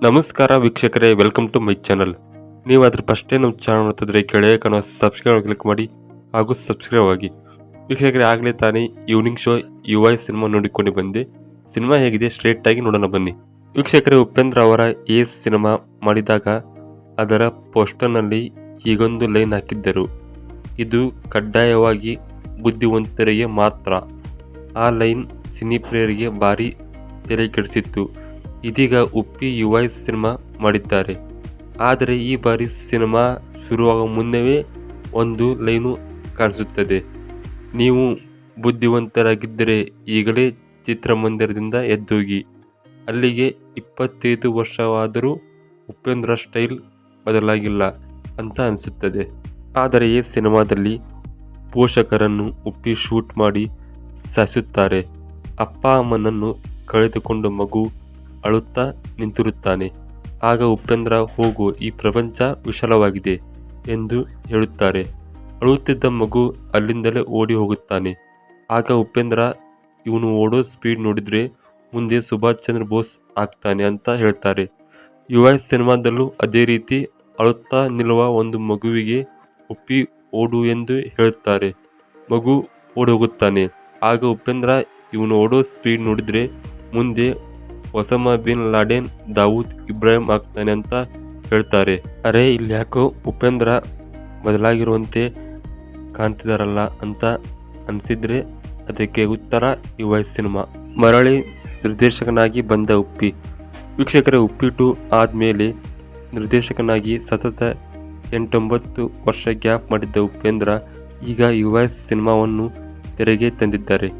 ನಮಸ್ಕಾರ ವೀಕ್ಷಕರೇ, welcome to my channel. ನೀವು ಅದ್ರ ಫಸ್ಟೇ ನಮ್ಮ ಚಾನಲ್ ನೋಡ್ತಿದ್ರೆ ಕೆಳಗೆ ಕಾಣೋ ಸಬ್ಸ್ಕ್ರೈಬ್ ಕ್ಲಿಕ್ ಮಾಡಿ ಹಾಗೂ ಸಬ್ಸ್ಕ್ರೈಬ್ ಆಗಿ. ವೀಕ್ಷಕರೇ, ಆಗಲೇ ತಾನೇ ಈವ್ನಿಂಗ್ ಶೋ UI ಸಿನಿಮಾ ನೋಡಿಕೊಂಡು ಬಂದೆ. ಸಿನಿಮಾ ಹೇಗಿದೆ ಸ್ಟ್ರೇಟ್ ಆಗಿ ನೋಡೋಣ ಬನ್ನಿ. ವೀಕ್ಷಕರೇ, ಉಪೇಂದ್ರ ಅವರ ಈ ಸಿನಿಮಾ ಮಾಡಿದಾಗ ಅದರ ಪೋಸ್ಟರ್ನಲ್ಲಿ ಹೀಗೊಂದು ಲೈನ್ ಹಾಕಿದ್ದರು: ಇದು ಕಡ್ಡಾಯವಾಗಿ ಬುದ್ಧಿವಂತರಿಗೆ ಮಾತ್ರ. ಆ ಲೈನ್ ಸಿನಿಪ್ರಿಯರಿಗೆ ಭಾರಿ ತಲೆ ಕೆಡಿಸಿತ್ತು. ಇದೀಗ ಉಪ್ಪಿ UI ಸಿನಿಮಾ ಮಾಡಿದ್ದಾರೆ. ಆದರೆ ಈ ಬಾರಿ ಸಿನಿಮಾ ಶುರುವಾಗುವ ಮುನ್ನವೇ ಒಂದು ಲೈನು ಕಾಣಿಸುತ್ತದೆ: ನೀವು ಬುದ್ಧಿವಂತರಾಗಿದ್ದರೆ ಈಗಲೇ ಚಿತ್ರಮಂದಿರದಿಂದ ಎದ್ದೋಗಿ. ಅಲ್ಲಿಗೆ 25 ವರ್ಷವಾದರೂ ಉಪೇಂದ್ರ ಸ್ಟೈಲ್ ಬದಲಾಗಿಲ್ಲ ಅಂತ ಅನಿಸುತ್ತದೆ. ಆದರೆ ಈ ಸಿನಿಮಾದಲ್ಲಿ ಪೋಷಕರನ್ನು ಉಪ್ಪಿ ಶೂಟ್ ಮಾಡಿ ಸಾಯಿಸುತ್ತಾರೆ. ಅಪ್ಪ ಅಮ್ಮನನ್ನು ಕಳೆದುಕೊಂಡು ಮಗು ಅಳುತ್ತಾ ನಿಂತಿರುತ್ತಾನೆ. ಆಗ ಉಪೇಂದ್ರ, ಹೋಗು, ಈ ಪ್ರಪಂಚ ವಿಶಾಲವಾಗಿದೆ ಎಂದು ಹೇಳುತ್ತಾರೆ. ಅಳುತ್ತಿದ್ದ ಮಗು ಅಲ್ಲಿಂದಲೇ ಓಡಿ ಹೋಗುತ್ತಾನೆ. ಆಗ ಉಪೇಂದ್ರ, ಇವನು ಓಡೋ ಸ್ಪೀಡ್ ನೋಡಿದ್ರೆ ಮುಂದೆ ಸುಭಾಷ್ ಚಂದ್ರ ಬೋಸ್ ಆಗ್ತಾನೆ ಅಂತ ಹೇಳ್ತಾರೆ. UI ಸಿನಿಮಾದಲ್ಲೂ ಅದೇ ರೀತಿ ಅಳುತ್ತಾ ನಿಲ್ಲುವ ಒಂದು ಮಗುವಿಗೆ ಉಪ್ಪಿ ಓಡು ಎಂದು ಹೇಳುತ್ತಾರೆ. ಮಗು ಓಡಿ ಹೋಗುತ್ತಾನೆ. ಆಗ ಉಪೇಂದ್ರ, ಇವನು ಓಡೋ ಸ್ಪೀಡ್ ನೋಡಿದ್ರೆ ಮುಂದೆ Osama bin Laden, Dawood Ibrahim ಆಗ್ತಾನೆ ಅಂತ ಹೇಳ್ತಾರೆ. ಅರೆ, ಇಲ್ಲಿ ಯಾಕೋ ಉಪೇಂದ್ರ ಬದಲಾಗಿರುವಂತೆ ಕಾಣ್ತಿದಾರಲ್ಲ ಅಂತ ಅನಿಸಿದ್ರೆ ಅದಕ್ಕೆ ಉತ್ತರ UI ಸಿನಿಮಾ. ಮರಳಿ ನಿರ್ದೇಶಕನಾಗಿ ಬಂದ ಉಪ್ಪಿ. ವೀಕ್ಷಕರೇ, ಉಪ್ಪಿ 2 ಆದಮೇಲೆ ನಿರ್ದೇಶಕನಾಗಿ ಸತತ 8-9 ವರ್ಷ ಗ್ಯಾಪ್ ಮಾಡಿದ್ದ ಉಪೇಂದ್ರ ಈಗ UI ಸಿನಿಮಾವನ್ನು ತೆರೆಗೆ ತಂದಿದ್ದಾರೆ.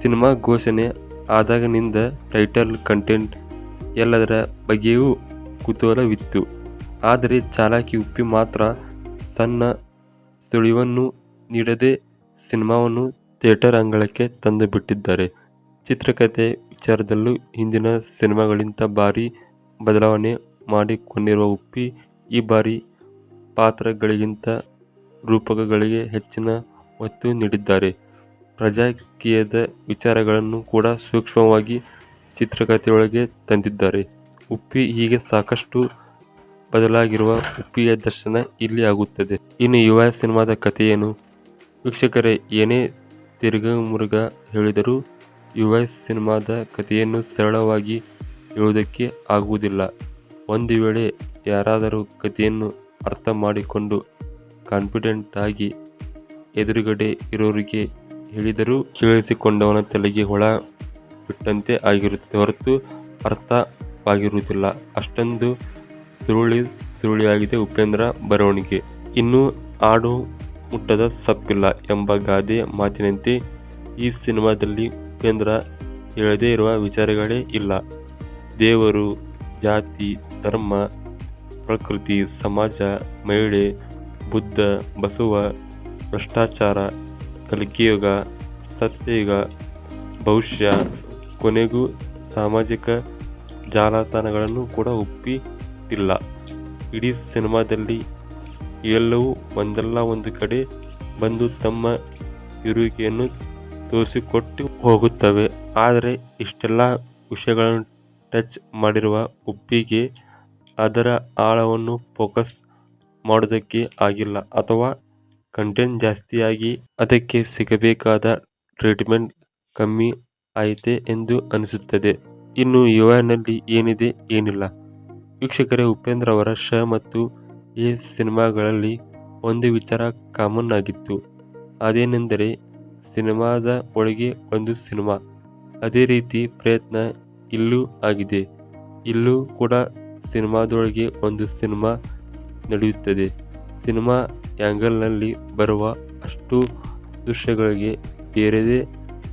ಸಿನಿಮಾ ಘೋಷಣೆ ಆದಾಗಿನಿಂದ ಟೈಟಲ್, ಕಂಟೆಂಟ್ ಎಲ್ಲದರ ಬಗ್ಗೆಯೂ ಕುತೂಹಲವಿತ್ತು. ಆದರೆ ಚಾಲಾಕಿ ಉಪ್ಪಿ ಮಾತ್ರ ಸಣ್ಣ ಸುಳಿವನ್ನು ನೀಡದೆ ಸಿನಿಮಾವನ್ನು ಥಿಯೇಟರ್ ಅಂಗಳಕ್ಕೆ ತಂದು ಬಿಟ್ಟಿದ್ದಾರೆ. ಚಿತ್ರಕಥೆ ವಿಚಾರದಲ್ಲೂ ಹಿಂದಿನ ಸಿನಿಮಾಗಳಿಗಿಂತ ಭಾರಿ ಬದಲಾವಣೆ ಮಾಡಿಕೊಂಡಿರುವ ಉಪ್ಪಿ ಈ ಬಾರಿ ಪಾತ್ರಗಳಿಗಿಂತ ರೂಪಕಗಳಿಗೆ ಹೆಚ್ಚಿನ ಒತ್ತು ನೀಡಿದ್ದಾರೆ. ರಾಜಕೀಯದ ವಿಚಾರಗಳನ್ನು ಕೂಡ ಸೂಕ್ಷ್ಮವಾಗಿ ಚಿತ್ರಕಥೆಯೊಳಗೆ ತಂದಿದ್ದಾರೆ. ಉಪ್ಪಿ ಹೀಗೆ ಸಾಕಷ್ಟು ಬದಲಾಗಿರುವ ಉಪ್ಪಿಯ ದರ್ಶನ ಇಲ್ಲಿ ಆಗುತ್ತದೆ. ಇನ್ನು UI ಸಿನಿಮಾದ ಕಥೆಯೇನು? ವೀಕ್ಷಕರೇ, ಏನೇ ತಿರುಗಮುರುಗ ಹೇಳಿದರೂ UI ಸಿನಿಮಾದ ಕಥೆಯನ್ನು ಸರಳವಾಗಿ ಹೇಳುವುದಕ್ಕೆ ಆಗುವುದಿಲ್ಲ. ಒಂದು ವೇಳೆ ಯಾರಾದರೂ ಕಥೆಯನ್ನು ಅರ್ಥ ಮಾಡಿಕೊಂಡು ಕಾನ್ಫಿಡೆಂಟ್ ಆಗಿ ಎದುರುಗಡೆ ಇರೋರಿಗೆ ಹೇಳಿದರೂ ಕೇಳಿಸಿಕೊಂಡವನ ತಲೆಗೆ ಹುಳ ಬಿಟ್ಟಂತೆ ಆಗಿರುತ್ತದೆ ಹೊರತು ಅರ್ಥವಾಗಿರುವುದಿಲ್ಲ. ಅಷ್ಟೊಂದು ಸುರುಳಿಯಾಗಿದೆ ಉಪೇಂದ್ರ ಬರವಣಿಗೆ. ಇನ್ನೂ ಆಡು ಮುಟ್ಟದ ಸಪ್ಪಿಲ್ಲ ಎಂಬ ಗಾದೆ ಮಾತಿನಂತೆ ಈ ಸಿನಿಮಾದಲ್ಲಿ ಉಪೇಂದ್ರ ಹೇಳದೇ ಇರುವ ವಿಚಾರಗಳೇ ಇಲ್ಲ. ದೇವರು, ಜಾತಿ, ಧರ್ಮ, ಪ್ರಕೃತಿ, ಸಮಾಜ, ಮಹಿಳೆ, ಬುದ್ಧ, ಬಸವ, ಭ್ರಷ್ಟಾಚಾರ, ಕಲಿಕೆಯುಗ, ಸತ್ಯಯುಗ, ಭವಿಷ್ಯ, ಕೊನೆಗೂ ಸಾಮಾಜಿಕ ಜಾಲತಾಣಗಳನ್ನು ಕೂಡ ಒಪ್ಪಿಲ್ಲ. ಇಡೀ ಸಿನಿಮಾದಲ್ಲಿ ಎಲ್ಲವೂ ಒಂದಲ್ಲ ಒಂದು ಕಡೆ ಬಂದು ತಮ್ಮ ಇರುವಿಕೆಯನ್ನು ತೋರಿಸಿಕೊಟ್ಟು ಹೋಗುತ್ತವೆ. ಆದರೆ ಇಷ್ಟೆಲ್ಲ ವಿಷಯಗಳನ್ನು ಟಚ್ ಮಾಡಿರುವ ಉಪ್ಪಿಗೆ ಅದರ ಆಳವನ್ನು ಫೋಕಸ್ ಮಾಡೋದಕ್ಕೆ ಆಗಿಲ್ಲ, ಅಥವಾ ಕಂಟೆಂಟ್ ಜಾಸ್ತಿಯಾಗಿ ಅದಕ್ಕೆ ಸಿಗಬೇಕಾದ ಟ್ರೀಟ್ಮೆಂಟ್ ಕಮ್ಮಿ ಆಯಿತೆ ಎಂದು ಅನಿಸುತ್ತದೆ. ಇನ್ನು UI-ನಲ್ಲಿ ಏನಿದೆ ಏನಿಲ್ಲ? ವೀಕ್ಷಕರೇ, ಉಪೇಂದ್ರ ಅವರ ಶ ಮತ್ತು ಎ ಸಿನಿಮಾಗಳಲ್ಲಿ ಒಂದು ವಿಚಾರ ಕಾಮನ್ ಆಗಿತ್ತು. ಅದೇನೆಂದರೆ ಸಿನಿಮಾದ ಒಳಗೆ ಒಂದು ಸಿನಿಮಾ. ಅದೇ ರೀತಿ ಪ್ರಯತ್ನ ಇಲ್ಲೂ ಆಗಿದೆ. ಇಲ್ಲೂ ಕೂಡ ಸಿನಿಮಾದೊಳಗೆ ಒಂದು ಸಿನಿಮಾ ನಡೆಯುತ್ತದೆ. ಸಿನಿಮಾ ಆ್ಯಂಗಲ್ನಲ್ಲಿ ಬರುವ ಅಷ್ಟು ದೃಶ್ಯಗಳಿಗೆ ಬೇರೆಯದೇ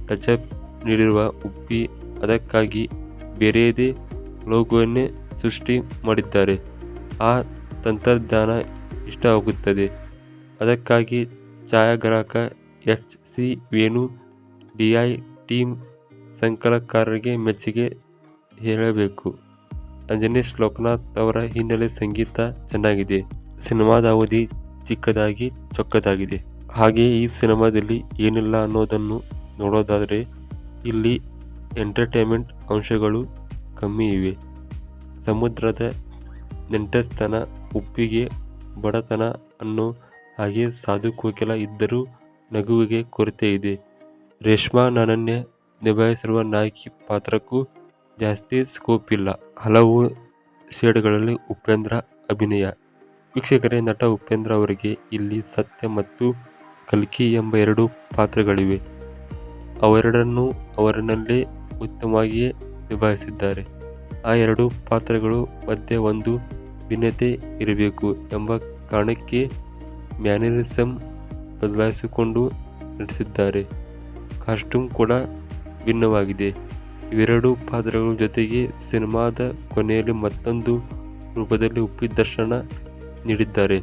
ಟಚಪ್ ನೀಡಿರುವ ಉಪ್ಪಿ ಅದಕ್ಕಾಗಿ ಬೇರೆಯದೇ ಲೋಗೋವನ್ನೇ ಸೃಷ್ಟಿ ಮಾಡಿದ್ದಾರೆ. ಆ ತಂತ್ರಜ್ಞಾನ ಇಷ್ಟವಾಗುತ್ತದೆ. ಅದಕ್ಕಾಗಿ ಛಾಯಾಗ್ರಾಹಕ HC ವೇಣು, DI ಟೀಮ್, ಸಂಕಲನಕಾರರಿಗೆ ಮೆಚ್ಚುಗೆ ಹೇಳಬೇಕು. ಅಂಜನೀಶ್ ಲೋಕನಾಥ್ ಅವರ ಹಿನ್ನೆಲೆ ಸಂಗೀತ ಚೆನ್ನಾಗಿದೆ. ಸಿನಿಮಾದ ಅವಧಿ ಚಿಕ್ಕದಾಗಿ ಚೊಕ್ಕದಾಗಿದೆ. ಹಾಗೆಯೇ ಈ ಸಿನಿಮಾದಲ್ಲಿ ಏನಿಲ್ಲ ಅನ್ನೋದನ್ನು ನೋಡೋದಾದರೆ ಇಲ್ಲಿ ಎಂಟರ್ಟೈನ್ಮೆಂಟ್ ಅಂಶಗಳು ಕಮ್ಮಿ ಇವೆ. ಸಮುದ್ರದ ನೆಂಟಸ್ತನ, ಉಪ್ಪಿಗೆ, ಬಡತನ ಅನ್ನೋ ಹಾಗೆ ಸಾಧು ಕೋಕಿಲ ಇದ್ದರೂ ನಗುವಿಗೆ ಕೊರತೆ ಇದೆ. ರೇಷ್ಮಾ ನನ್ನನ್ನೇ ನಿಭಾಯಿಸಿರುವ ನಾಯಕಿ ಪಾತ್ರಕ್ಕೂ ಜಾಸ್ತಿ ಸ್ಕೋಪ್ ಇಲ್ಲ. ಹಲವು ಶೇಡ್ಗಳಲ್ಲಿ ಉಪೇಂದ್ರ ಅಭಿನಯ. ವೀಕ್ಷಕರೇ, ನಟ ಉಪೇಂದ್ರ ಅವರಿಗೆ ಇಲ್ಲಿ ಸತ್ಯ ಮತ್ತು ಕಲ್ಕಿ ಎಂಬ 2 ಪಾತ್ರಗಳಿವೆ. ಅವೆರಡನ್ನೂ ಅವರನ್ನಲ್ಲೇ ಉತ್ತಮವಾಗಿಯೇ ನಿಭಾಯಿಸಿದ್ದಾರೆ. ಆ 2 ಪಾತ್ರಗಳು ಮಧ್ಯೆ ಒಂದು ಭಿನ್ನತೆ ಇರಬೇಕು ಎಂಬ ಕಾರಣಕ್ಕೆ ಮ್ಯಾನರಿಸಮ್ ಬದಲಾಯಿಸಿಕೊಂಡು ನಟಿಸಿದ್ದಾರೆ. ಕಾಸ್ಟ್ಯೂಮ್ ಕೂಡ ಭಿನ್ನವಾಗಿದೆ. ಇವೆರಡು ಪಾತ್ರಗಳ ಜೊತೆಗೆ ಸಿನಿಮಾದ ಕೊನೆಯಲ್ಲಿ ಮತ್ತೊಂದು ರೂಪದಲ್ಲಿ ಉಪ್ಪಿ ದರ್ಶನ ನೀಡಿದ್ದಾರೆ.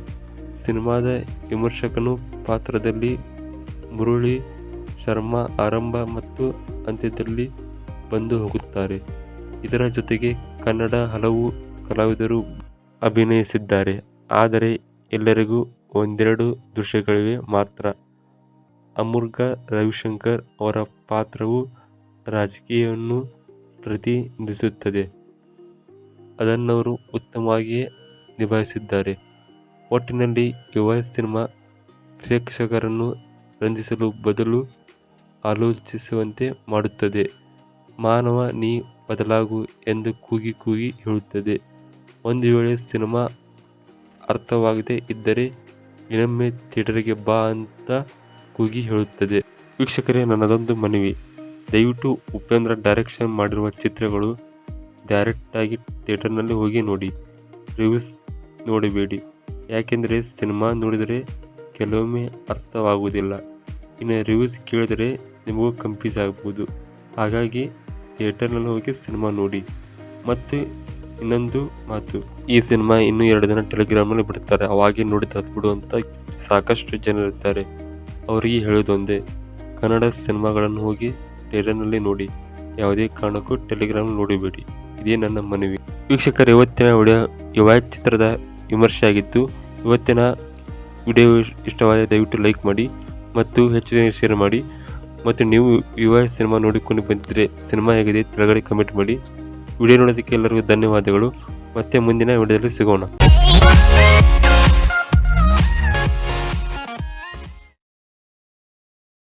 ಸಿನಿಮಾದ ವಿಮರ್ಶಕನು ಪಾತ್ರದಲ್ಲಿ ಮುರಳಿ ಶರ್ಮಾ ಆರಂಭ ಮತ್ತು ಅಂತ್ಯದಲ್ಲಿ ಬಂದು ಹೋಗುತ್ತಾರೆ. ಇದರ ಜೊತೆಗೆ ಕನ್ನಡ ಹಲವು ಕಲಾವಿದರು ಅಭಿನಯಿಸಿದ್ದಾರೆ. ಆದರೆ ಎಲ್ಲರಿಗೂ ಒಂದೆರಡು ದೃಶ್ಯಗಳಿವೆ ಮಾತ್ರ. ಅಮೃಗ ರವಿಶಂಕರ್ ಅವರ ಪಾತ್ರವು ರಾಜಕೀಯವನ್ನು ಪ್ರತಿನಿಧಿಸುತ್ತದೆ. ಅದನ್ನವರು ಉತ್ತಮವಾಗಿಯೇ ನಿಭಾಯಿಸಿದ್ದಾರೆ. ಒಟ್ಟಿನಲ್ಲಿ ಯುವ ಸಿನಿಮಾ ಪ್ರೇಕ್ಷಕರನ್ನು ರಂಜಿಸಲು ಬದಲು ಆಲೋಚಿಸುವಂತೆ ಮಾಡುತ್ತದೆ. ಮಾನವ ನೀ ಬದಲಾಗು ಎಂದು ಕೂಗಿ ಕೂಗಿ ಹೇಳುತ್ತದೆ. ಒಂದು ವೇಳೆ ಸಿನಿಮಾ ಅರ್ಥವಾಗದೇ ಇದ್ದರೆ ಇನ್ನೊಮ್ಮೆ ಥಿಯೇಟರ್ಗೆ ಬಾ ಅಂತ ಕೂಗಿ ಹೇಳುತ್ತದೆ. ವೀಕ್ಷಕರೇ, ನನ್ನದೊಂದು ಮನವಿ, ದಯವಿಟ್ಟು ಉಪೇಂದ್ರ ಡೈರೆಕ್ಷನ್ ಮಾಡಿರುವ ಚಿತ್ರಗಳು ಡೈರೆಕ್ಟಾಗಿ ಥಿಯೇಟರ್ನಲ್ಲಿ ಹೋಗಿ ನೋಡಿ, ರಿವ್ಯೂಸ್ ನೋಡಬೇಡಿ. ಯಾಕೆಂದರೆ ಸಿನಿಮಾ ನೋಡಿದರೆ ಕೆಲವೊಮ್ಮೆ ಅರ್ಥವಾಗುವುದಿಲ್ಲ, ಇನ್ನು ರಿವ್ಯೂಸ್ ಕೇಳಿದರೆ ನಿಮಗೂ ಕನ್ಫ್ಯೂಸ್ ಆಗ್ಬೋದು. ಹಾಗಾಗಿ ಥಿಯೇಟರ್ನಲ್ಲಿ ಹೋಗಿ ಸಿನಿಮಾ ನೋಡಿ. ಮತ್ತು ಇನ್ನೊಂದು ಮಾತು, ಈ ಸಿನಿಮಾ ಇನ್ನೂ 2 ದಿನ ಟೆಲಿಗ್ರಾಮ್ನಲ್ಲಿ ಬಿಡ್ತಾರೆ, ಅವಾಗೇ ನೋಡಿ ತತ್ಬಿಡು ಅಂತ ಸಾಕಷ್ಟು ಜನರಿರ್ತಾರೆ. ಅವರಿಗೆ ಹೇಳೋದೊಂದೇ, ಕನ್ನಡ ಸಿನಿಮಾಗಳನ್ನು ಹೋಗಿ ಥಿಯೇಟರ್ನಲ್ಲಿ ನೋಡಿ, ಯಾವುದೇ ಕಾರಣಕ್ಕೂ ಟೆಲಿಗ್ರಾಮ್ ನೋಡಬೇಡಿ. ಇದೇ ನನ್ನ ಮನವಿ. ವೀಕ್ಷಕರು, ಇವತ್ತಿನ ವಿಡಿಯೋ ಯುವ ಚಿತ್ರದ ವಿಮರ್ಶೆ ಆಗಿತ್ತು. ಇವತ್ತಿನ ವಿಡಿಯೋ ಇಷ್ಟವಾದ ದಯವಿಟ್ಟು ಲೈಕ್ ಮಾಡಿ ಮತ್ತು ಹೆಚ್ಚು ಜನ ಶೇರ್ ಮಾಡಿ. ಮತ್ತು ನೀವು ಯುವ ಸಿನಿಮಾ ನೋಡಿಕೊಂಡು ಬಂದಿದ್ದರೆ ಸಿನಿಮಾ ಹೇಗಿದೆ ಕೆಳಗಡೆ ಕಮೆಂಟ್ ಮಾಡಿ. ವಿಡಿಯೋ ನೋಡೋದಕ್ಕೆ ಎಲ್ಲರಿಗೂ ಧನ್ಯವಾದಗಳು. ಮತ್ತೆ ಮುಂದಿನ ವಿಡಿಯೋದಲ್ಲಿ ಸಿಗೋಣ.